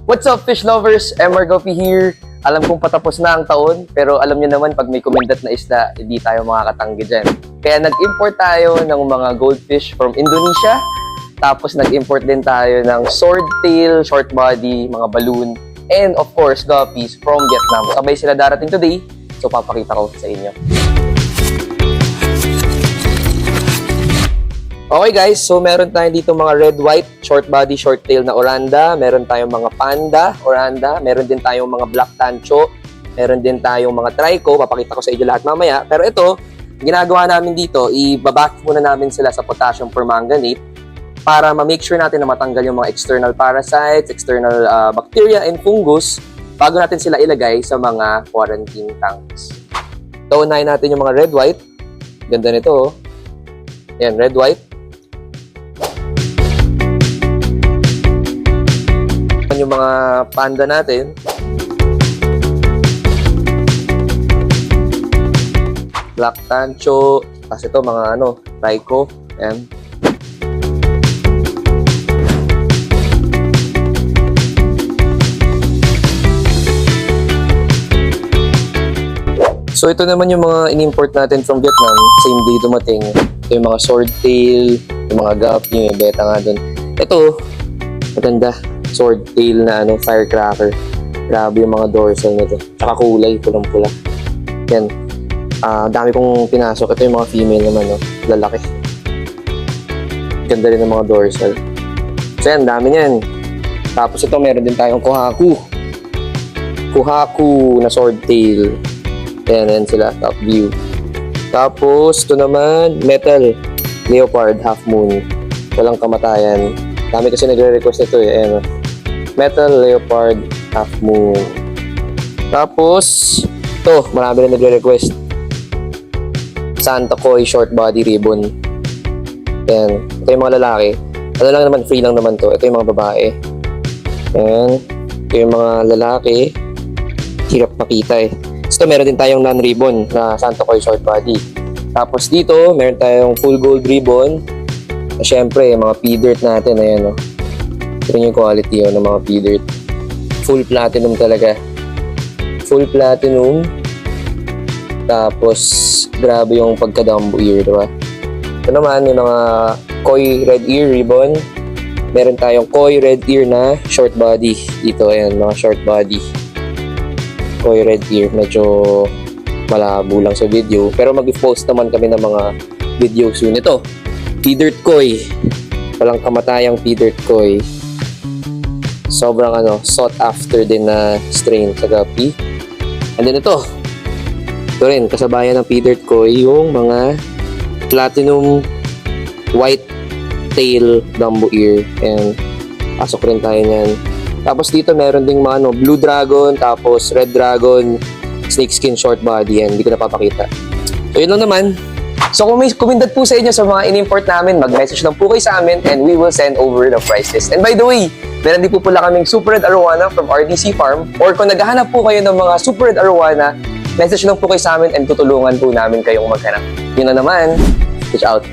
What's up, fish lovers? MR Guppy here. Alam kong patapos na ang taon, pero alam niyo naman pag may kumindat na isda, hindi tayo makakatanggi dyan. Kaya nag-import tayo ng mga goldfish from Indonesia. Tapos nag-import din tayo ng swordtail, short body, mga balloon, and of course, guppies from Vietnam. Sabay sila darating today, so papakita ko sa inyo. Okay guys, so meron tayo dito mga red-white, short body, short tail na oranda. Meron tayong mga panda, oranda. Meron din tayong mga black tancho. Meron din tayong mga trico. Papakita ko sa inyo lahat mamaya. Pero ito, ginagawa namin dito, ibabath muna namin sila sa potassium permanganate para ma-make sure natin na matanggal yung mga external parasites, external bacteria and fungus bago natin sila ilagay sa mga quarantine tanks. So, unahin natin yung mga red-white. Ganda nito, oh. Yan, red-white. Yung mga panda natin. Black tancho. Tapos ito mga trico. Ayan. So ito naman yung mga in-import natin from Vietnam. Same day dumating. Ito yung mga swordtail, yung mga guppy, yung beta nga dun. Ito, maganda. Swordtail na firecracker. Grabe yung mga dorsal nito. Tsaka kulay, pulang-pula. Yan. Dami kong pinasok. Ito yung mga female naman, lalaki. Ganda rin ng mga dorsal. So yan, dami niyan. Tapos ito, meron din tayong kohaku. Kohaku na swordtail. Yan sila, top view. Tapos, ito naman, metal leopard half moon. Walang kamatayan. Dami kasi nagre-request ito eh. Ayan, metal leopard half moon. Tapos, ito, marami rin nagre-request. Santa Koi short body ribbon. Ayan, ito yung mga lalaki. Ano lang naman, free lang naman to. Ito yung mga babae. Ayan, ito yung mga lalaki. Hirap makita eh. So, meron din tayong non-ribbon na Santa Koi short body. Tapos dito, meron tayong full gold ribbon. Siyempre, mga P-dirt natin, ayan, ito rin yung quality ng mga P-dirt. Full platinum talaga. Full platinum. Tapos, grabe yung pagka-dumbo ear, diba? Ito naman, yung mga Koi red ear ribbon. Meron tayong Koi red ear na short body. Dito, ayan, mga short body. Koi red ear. Medyo malabo lang sa video. Pero mag-post naman kami ng mga video soon. Ito, P-dirt Koi. Walang kamatayang P-dirt Koi. Sobrang sought after din na strain sa guppy. And then ito rin, kasabayan ng P-dirt Koi, yung mga platinum white tail dumbo ear. And pasok rin tayo niyan. Tapos dito meron ding mga blue dragon, tapos red dragon, snakeskin short body. Yan, hindi ko napapakita. So yun lang naman. So kung may kumindat po sa inyo sa mga in-import namin, mag-message lang po kayo sa amin and we will send over the prices. And by the way, meron din po pala kaming Super Red Arowana from RDC Farm, or kung naghahanap po kayo ng mga Super Red Arowana, message lang po kayo sa amin and tutulungan po namin kayong maghanap. Yun na naman. Fish out.